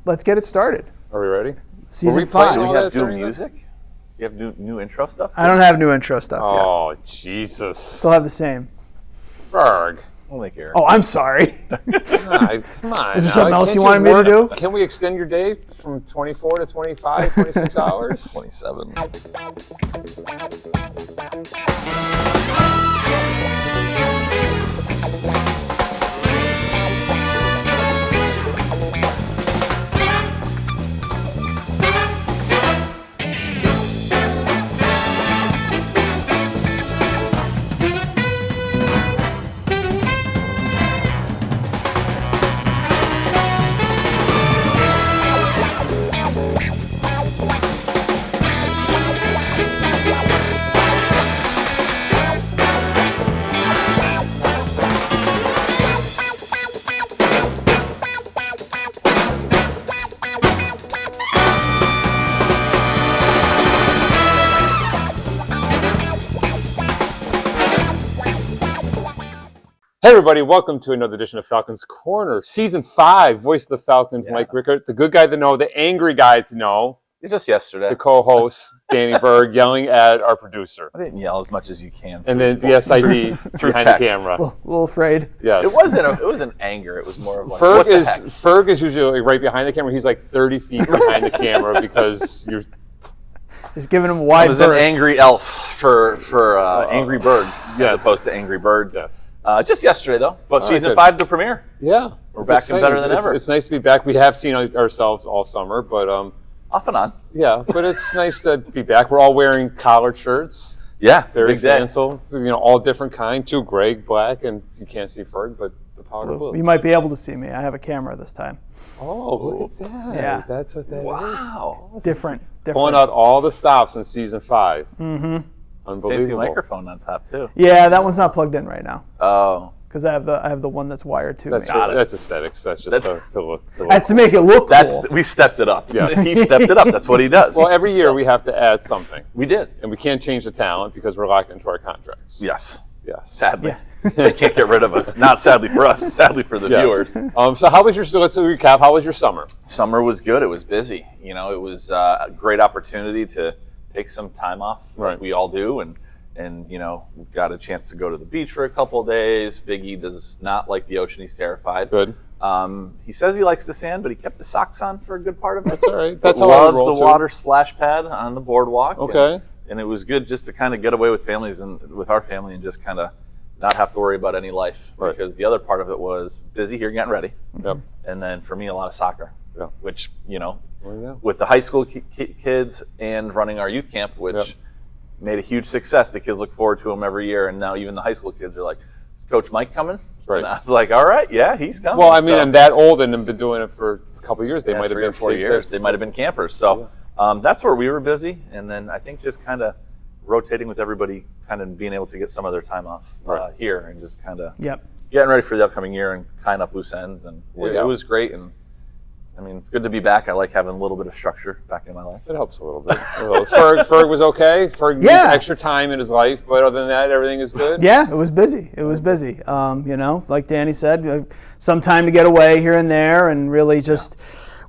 let's get it started. Are we ready? Season 5. Do we have new music? You have new intro stuff? I don't have new intro stuff yet. Oh, Jesus. Still have the same. Berg. We'll make it. Oh, I'm sorry. Come on. Is there something else you wanted me to do? Can we extend your day from 24 to 25, 26 hours? 27. Hey everybody, welcome to another edition of Falcons Corner. Season 5, voice of the Falcons, Mike Rickert, the good guy to know, the angry guy to know. Just yesterday. The co-host, Danny Berg, yelling at our producer. I didn't yell as much as you can. And then the SID behind the camera. A little afraid. Yes. It wasn't anger. It was more of like, what the heck? Ferg is usually right behind the camera. He's like 30 feet behind the camera because you're just giving him a wide I was berth. an angry elf for Angry Bird as opposed to Angry Birds. Yes. Just yesterday, though. But season good. 5, the premiere. Yeah. We're back and better than ever. It's nice to be back. We have seen ourselves all summer, but off and on. yeah, but it's nice to be back. We're all wearing collared shirts. Yeah, it's Very a big day. fanciful, all different kind. 2 gray, black, and you can't see Ferg, but the powder blue. You might be able to see me. I have a camera this time. Oh, look at that. Yeah. That's what that is. Wow. Different. Pulling out all the stops in season 5. Mm-hmm. Unbelievable. Fancy microphone on top, too. Yeah, that one's not plugged in right now. Oh. Because I have the one that's wired to me. That's aesthetics. That's just to look. That's to make it look cool. We stepped it up. Yes. He stepped it up. That's what he does. Well, every year we have to add something. We did. And we can't change the talent because we're locked into our contracts. Yes. Yes. Sadly. Yeah. They can't get rid of us. Not sadly for us, sadly for the viewers. So how was let's recap, how was your summer? Summer was good. It was busy. It was a great opportunity to take some time off, like we all do, and we got a chance to go to the beach for a couple of days. Big E does not like the ocean. He's terrified. Good. He says he likes the sand, but he kept the socks on for a good part of it. That's all right. That's how I loves the water splash pad on the boardwalk. Okay. And it was good just to kind of get away with families and with our family and just kind of not have to worry about any life. Right. Because the other part of it was busy here getting ready. Yep. And then for me, a lot of soccer. Yeah. Which, with the high school kids and running our youth camp, which made a huge success. The kids look forward to them every year, and now even the high school kids are like, "Is Coach Mike coming?" Right. And I was like, "All right, yeah, he's coming." Well, I mean, I'm that old and have been doing it for a couple of years. They might have 3 been or 4 kids years. They might have been campers. So that's where we were busy, and then I think just kind of rotating with everybody, kind of being able to get some of their time off here, and just kind of getting ready for the upcoming year and tying up loose ends, and it was great. And I mean, it's good to be back. I like having a little bit of structure back in my life. It helps a little bit. Ferg was okay. Ferg needs extra time in his life, but other than that, everything is good. Yeah, it was busy. It was busy. Like Danny said, some time to get away here and there, and really just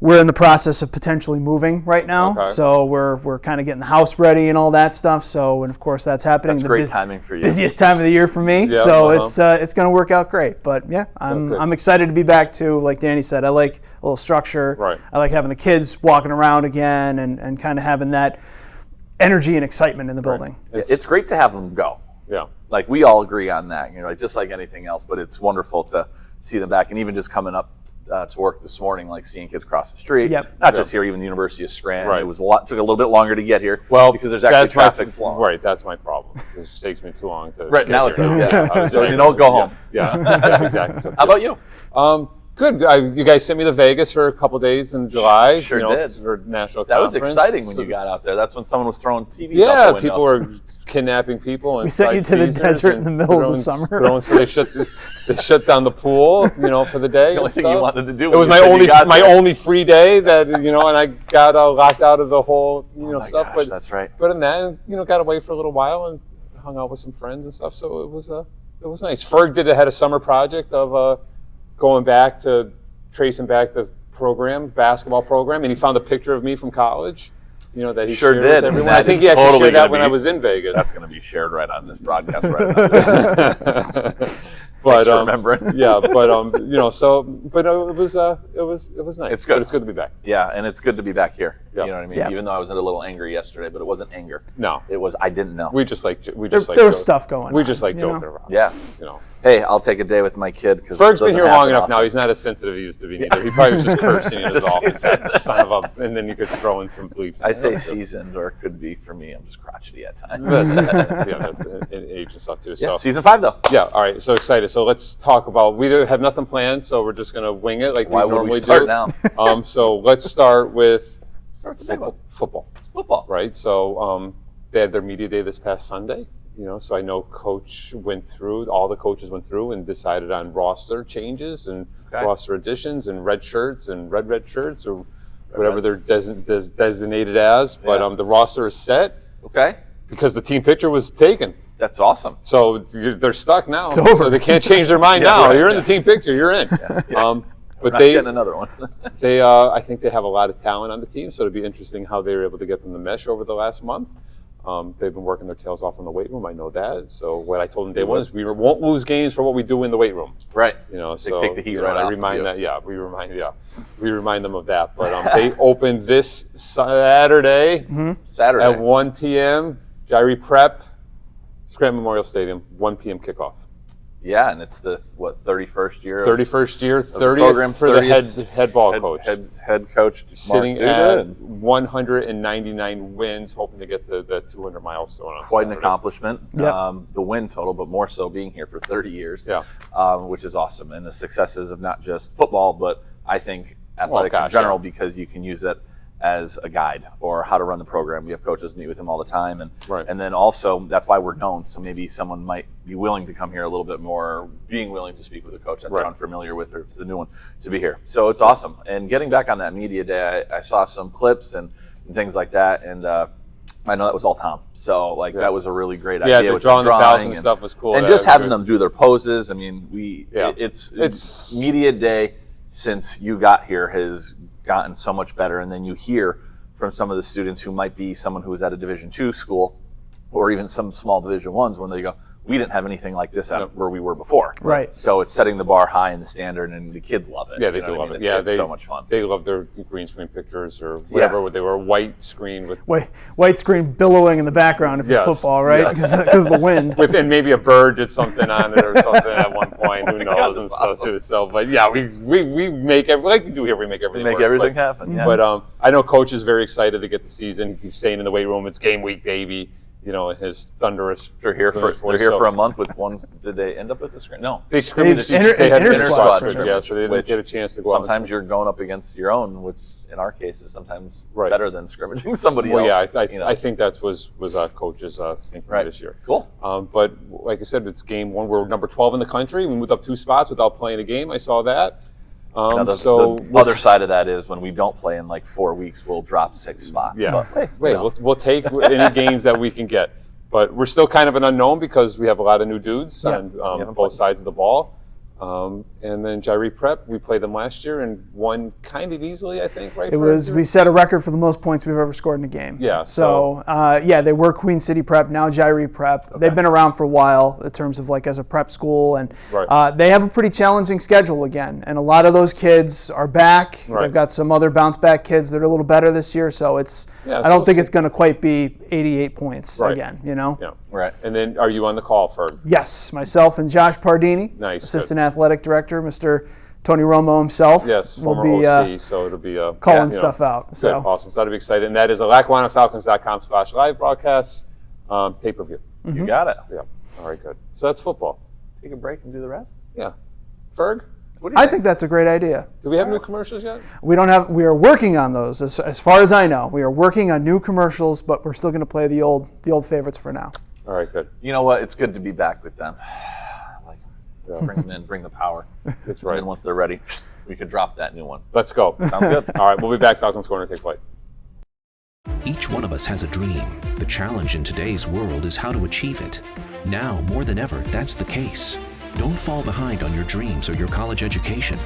we're in the process of potentially moving right now. Okay. So we're kind of getting the house ready and all that stuff. So, and of course that's happening. That's great timing for you. Busiest time of the year for me. Yeah, so it's going to work out great. But yeah, I'm excited to be back too. Like Danny said, I like a little structure. Right. I like having the kids walking around again and kind of having that energy and excitement in the building. Right. It's great to have them go. Yeah. Like we all agree on that. Just like anything else. But it's wonderful to see them back, and even just coming up to work this morning, like seeing kids cross the street. Not just here, even the University of Scranton. Right. It was took a little bit longer to get here. Well, because there's actually traffic flowing. Right, that's my problem. It just takes me too long to. Right get now here. it does. So go home. Yeah, exactly. So how about you? Good. You guys sent me to Vegas for a couple days in July. Sure did. For national that conference. was exciting when you got out there. That's when someone was throwing TVs out the window. People were kidnapping people. And we sent you to the desert in the middle of the summer. So they shut down the pool, for the day. The only thing you wanted to do. It was my only free day that and I got locked out of the whole stuff. Gosh, but that's right. But in that, got away for a little while and hung out with some friends and stuff. So it was nice. Ferg had a summer project of going back to tracing back the program, basketball program, and he found a picture of me from college. That he sure shared did. with everyone. I think he actually shared that when I was in Vegas. That's going to be shared right on this broadcast. Right on this. Thanks for remembering. Yeah, but but it was nice. It's good. But it's good to be back. Yeah, and it's good to be back here. Yep. You know what I mean? Yep. Even though I was a little angry yesterday, but it wasn't anger. No, it was I didn't know. We just like there was stuff going on. We just like joking around. Yeah. Hey, I'll take a day with my kid because Berg's been here long enough now. He's not as sensitive as he used to be. Neither. He probably was just cursing in his office. Son of a, and then you could throw in some bleeps. I say seasoned, or it could be for me. I'm just crotchety at times. That's age and stuff too. Yeah, so season 5 though. Yeah. All right. So excited. So let's talk about. We have nothing planned, so we're just gonna wing it like Why we normally would we start do. now? So let's start with football. Football. Right. So they had their media day this past Sunday. So I know all the coaches went through and decided on roster changes and roster additions and red shirts and red shirts or whatever they're designated as. But the roster is set. Okay. Because the team picture was taken. That's awesome. So they're stuck now. It's over. So they can't change their mind now. Right, you're in the team picture. You're in. But they getting another one. I think they have a lot of talent on the team. So it'll be interesting how they were able to get them to mesh over the last month. They've been working their tails off in the weight room. I know that. So what I told them day one is we won't lose games for what we do in the weight room. Right. So take the heat right off. We remind them of that. But they opened this Saturday at 1 p.m. Jairi Prep, Scranton Memorial Stadium, 1 p.m. kickoff. Yeah, and it's the 31st year. 30th for the head ball coach. Head coach sitting at 199 wins, hoping to get to the 200 milestone on Quite Saturday. An accomplishment. Yep. The win total, but more so being here for 30 years. Yeah. Which is awesome, and the successes of not just football, but I think athletics in general, because you can use it as a guide or how to run the program. We have coaches meet with him all the time, and then also that's why we're known. So maybe someone might be willing to come here a little bit more, being willing to speak with a coach that they're unfamiliar with, or it's the new one to be here. So it's awesome. And getting back on that media day, I saw some clips and things like that, and I know that was all Tom. So that was a really great idea. Yeah, with drawing the Falcon and stuff was cool. And just having them do their poses. I mean, it's media day since you got here has gotten so much better, and then you hear from some of the students who might be someone who was at a Division II school or even some small Division I's when they go, we didn't have anything like this out where we were before. Right. So it's setting the bar high in the standard, and the kids love it. Yeah, they do love it. It's so much fun. They love their green screen pictures or whatever. They were white screen with white screen billowing in the background if it's football, right? Because of the wind. And maybe a bird did something on it or something at one point. Who knows and stuff too. So, but yeah, we make like we do here. We make everything. We make everything happen. Yeah. But I know Coach is very excited to get the season. He keeps saying in the weight room, "It's game week, baby." His thunderous. They're here for a month with one. Did they end up at the screen? No, they scrimmaged. They had inter-squad scrimmage, so they didn't get a chance to go. Sometimes you're going up against your own, which in our case is sometimes better than scrimmaging somebody else. Yeah, I think that was our coach's thinking this year. Cool. But like I said, it's game one. We're number 12 in the country. We moved up 2 spots without playing a game. I saw that. Now the other side of that is when we don't play in like 4 weeks, we'll drop 6 spots. Yeah. But, we'll take any gains that we can get. But we're still kind of an unknown because we have a lot of new dudes on both sides of the ball. And then Jairi Prep, we played them last year and won kind of easily, I think, right? We set a record for the most points we've ever scored in a game. Yeah. So they were Queen City Prep, now Jairi Prep. Okay. They've been around for a while in terms of as a prep school, and they have a pretty challenging schedule again. And a lot of those kids are back. Right. They've got some other bounce back kids that are a little better this year. So I don't think it's going to quite be 88 points again. Yeah. Right. And then, are you on the call, Ferg? Yes, myself and Josh Pardini, assistant athletic director, Mr. Tony Romo himself. Yes, former OC, so it'll be calling stuff out. So good, awesome. So that'll be exciting. And that is a LackawannaFalcons.com/live broadcast pay-per-view. Mm-hmm. You got it. Yeah. All right, good. So that's football. Take a break and do the rest. Yeah. Ferg? I think that's a great idea. Do we have new commercials yet? We don't have. We are working on those. As far as I know, we are working on new commercials, but we're still going to play the old favorites for now. All right, good. You know what? It's good to be back with them. Bring them in, bring the power. That's right. And once they're ready, we could drop that new one. Let's go. Sounds good. All right, we'll be back. Falcons Corner, take flight. Each one of us has a dream. The challenge in today's world is how to achieve it. Now, more than ever, that's the case. Don't fall behind on your dreams or your college education.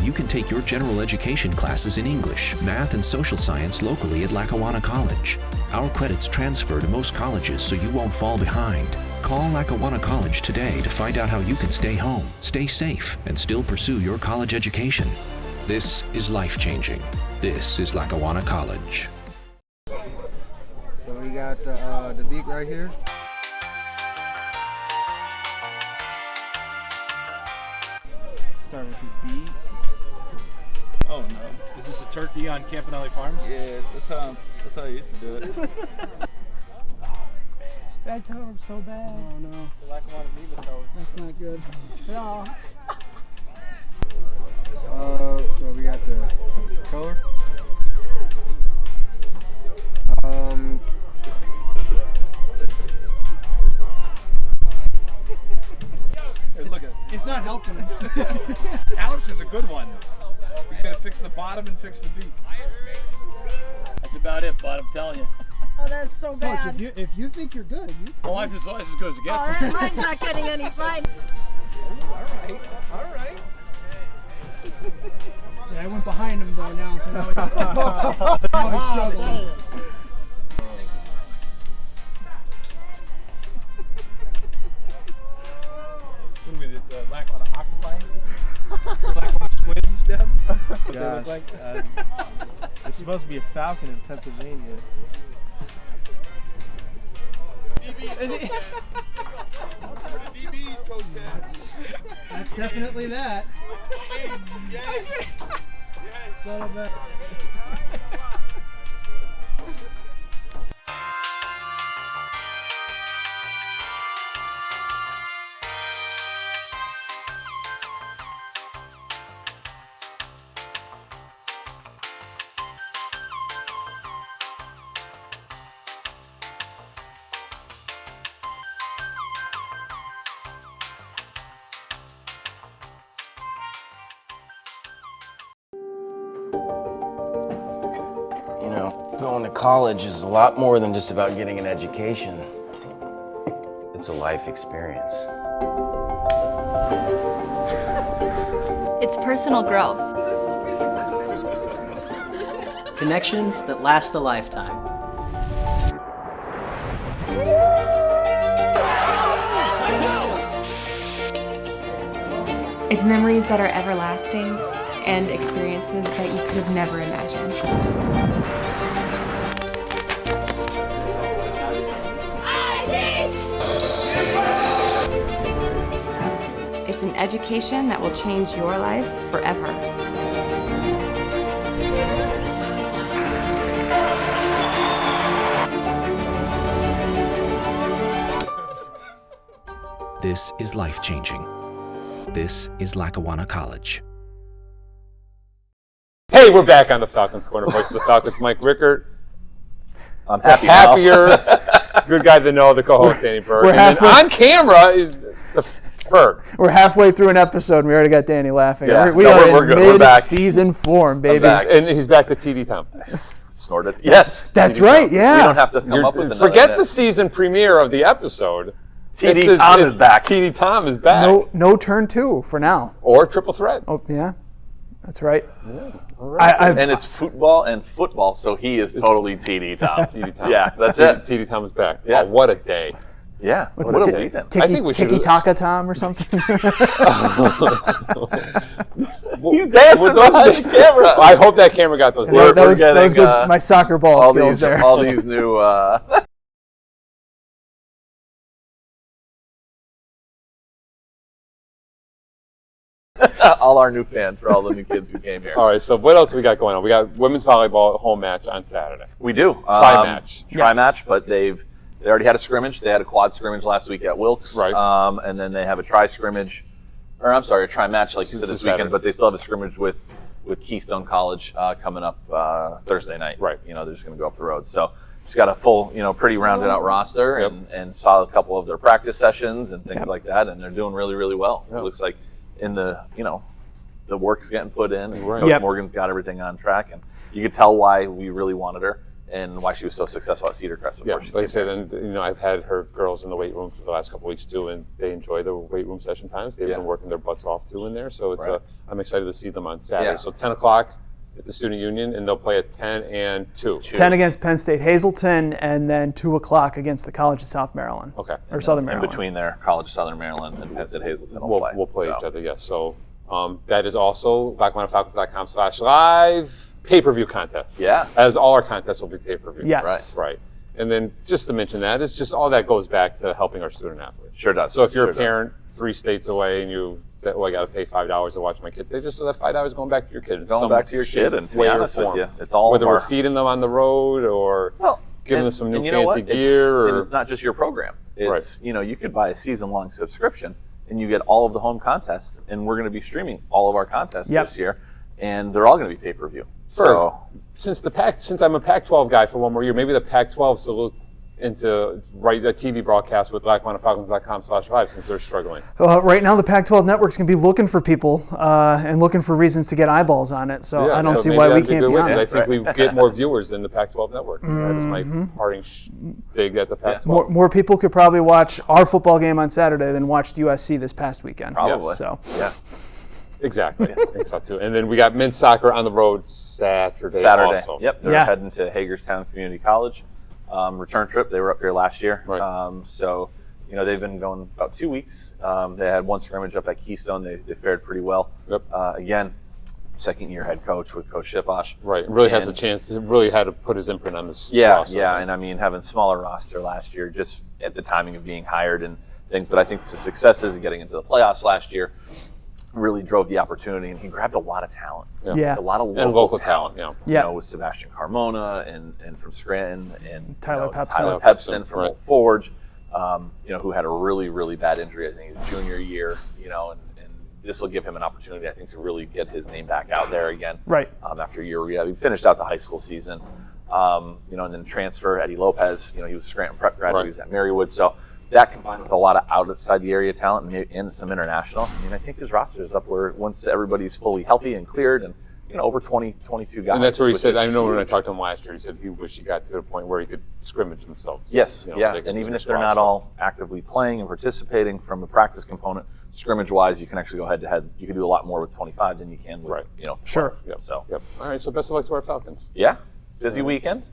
you can take your general education classes in English, math, and social science locally at Lackawanna College. Our credits transfer to most colleges so you won't fall behind. Call Lackawanna College today to find out how you can stay home, stay safe, and still pursue your college education. This is life-changing. This is Lackawanna College. So we got the beat right here. Start with the beat. Oh no. Is this a turkey on Campanelli Farms? Yeah, that's how I used to do it. That toe so bad. Oh no. The Lackawanna nematodes. That's not good. No. So we got the color. Hey, look at It's not helping him. Alex is a good one. He's gonna fix the bottom and fix the beat. That's about it, bud. I'm telling you. Oh, that's so bad. Coach, if you think you're good, you Oh, I'm just as good as it gets. Oh, mine's not getting any. Mine. All right. Yeah, I went behind him though now, so now he's struggling. What are we, the Lackawanna octopi? The Lackawanna squids, Deb? Gosh, it's supposed to be a falcon in Pennsylvania. That's definitely that. Son of a- You know, going to college is a lot more than just about getting an education. It's a life experience. It's personal growth. Connections that last a lifetime. It's memories that are everlasting and experiences that you could have never imagined. It's an education that will change your life forever. This is life-changing. This is Lackawanna College. Hey, we're back on the Falcons Corner. Voice of the Falcons, Mike Rickert. I'm happy Happier, good guy to know, the co-host, Danny Berg. We're And then halfway- on camera is the Berg. We're halfway through an episode and we already got Danny laughing. Yeah. We No, are we're in good. We're back. mid-season form, baby. back. And he's back to TD Tom. Snorted. Yes. That's TD right, Tom. yeah. We don't have to come up with another Forget name. the season premiere of the episode. TD Tom is back. TD Tom is back. No turn two for now. Or triple threat. Oh, yeah. That's right. All right. And it's football and football, so he is totally TD Tom. TD Tom. Yeah, that's it. TD Tom is back. Yeah. Oh, what a day. Yeah. What's What it, a weekend. I think we should- Tiki-taka Tom or something? He's dancing behind the camera. I hope that camera got those. We're that was getting, good. My soccer ball all skills these, there. all these new. All our new fans for all the new kids who came here. All right, so what else we got going on? We got women's volleyball home match on Saturday. We do. Tri-match. Tri-match, but they already had a scrimmage. They had a quad scrimmage last week at Wilkes. Right. And then they have a tri-scrimmage, or I'm sorry, a tri-match like you said this weekend, but they still have a scrimmage with Keystone College coming up Thursday night. Right. You know, they're just going to go up the road. So just got a full, pretty rounded out roster and saw a couple of their practice sessions and things like that, and they're doing really, really well. It looks like in the, the work's getting put in, and Coach Morgan's got everything on track, and you could tell why we really wanted her. and why she was so successful at Cedar Crest before she like I came said, here. and I've had her girls in the weight room for the last couple of weeks too, and they enjoy the weight room session times. They've been working their butts off too in there, so it's I'm excited to see them on Saturday. So 10 o'clock at the Student Union, and they'll play at 10 and 2. 10 against Penn State Hazleton, and then 2 o'clock against the College of South Maryland. Okay. Or Southern Maryland. In between there, College of Southern Maryland and Penn State Hazleton we'll play each other, yes. So that is also LackawannaFalcons.com/live pay-per-view contest. Yeah. As all our contests will be pay-per-view. Yes. Right. And then just to mention that, it's just all that goes back to helping our student athletes. Sure does. So if you're a parent 3 states away and you say, I got to pay $5 to watch my kid, they just so that $5 going back to your kid. Going back to your kid, and to be honest with you, it's all whether we're feeding them on the road or giving them some new fancy gear. And it's not just your program. It's you could buy a season-long subscription and you get all of the home contests, and we're going to be streaming all of our contests this year, and they're all going to be pay-per-view. So since I'm a Pac-12 guy for one more year, maybe the Pac-12 will look into a TV broadcast with LackawannaFalcons.com/live since they're struggling. Right now, the Pac-12 network's going to be looking for people and looking for reasons to get eyeballs on it. So I don't see why we can't be on it. I think we get more viewers than the Pac-12 network. That is my parting dig at the Pac-12. More people could probably watch our football game on Saturday than watched USC this past weekend. Probably. So. Yeah. Exactly. I think so too. And then we got men's soccer on the road Saturday. Also. Yep. They're heading to Hagerstown Community College. Return trip. They were up here last year. Right. So, they've been going about 2 weeks. They had one scrimmage up at Keystone. They fared pretty well. Yep. Again, second-year head coach with Coach Shiposh. Right. Really has a chance. Really had to put his imprint on this. Yeah. process. Yeah. And I mean, having smaller roster last year, just at the timing of being hired and things. But I think the successes of getting into the playoffs last year really drove the opportunity, and he grabbed a lot of talent. Yeah. A lot of local talent. With Sebastian Carmona and from Scranton and Tyler Pepsin. Tyler Pepsin from Old Forge, who had a really, really bad injury, I think, his junior year, and this will give him an opportunity, I think, to really get his name back out there again. Right. After a year rehab. He finished out the high school season, and then transfer, Eddie Lopez, he was a Scranton prep grad, he was at Marywood, so that combined with a lot of outside the area talent and some international, I think his roster is up where once everybody's fully healthy and cleared, and over 20, 22 guys. And that's where he said, I know when I talked to him last year, he said he wished he got to the point where he could scrimmage himself. Yes, and even if they're not all actively playing and participating from a practice component, scrimmage-wise, you can actually go head-to-head. You can do a lot more with 25 than you can with, 12. Sure. Yep. So. Yep. All right, so best of luck to our Falcons. Yeah. Busy weekend?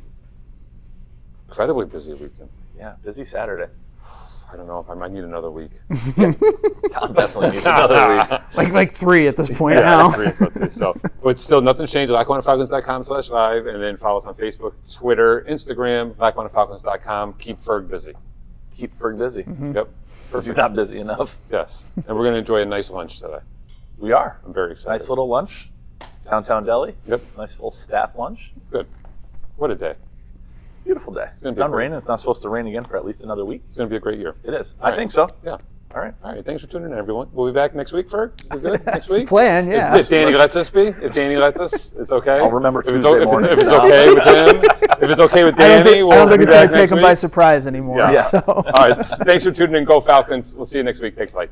Incredibly busy weekend. Yeah, busy Saturday. I don't know if I might need another week. Tom definitely needs another week. Like 3 at this point now. 3 so too. So, but still, nothing's changed. LackawannaFalcons.com/live, and then follow us on Facebook, Twitter, Instagram, LackawannaFalcons.com. Keep Ferg busy. Keep Ferg busy. Yep. Because he's not busy enough. Yes. And we're going to enjoy a nice lunch today. We are. I'm very excited. Nice little lunch. Downtown deli. Yep. Nice full staff lunch. Good. What a day. Beautiful day. It's done raining. It's not supposed to rain again for at least another week. It's going to be a great year. It is. I think so. Yeah. All right. All right. Thanks for tuning in, everyone. We'll be back next week, Ferg. We're good next week? Plan, yeah. If Danny lets us be. If Danny lets us, it's okay. I'll remember if Tuesday morning. If it's okay with him. If it's okay with Danny, I don't think it's going to take him by surprise anymore. Yeah. All right. Thanks for tuning in. Go Falcons. We'll see you next week. Take flight.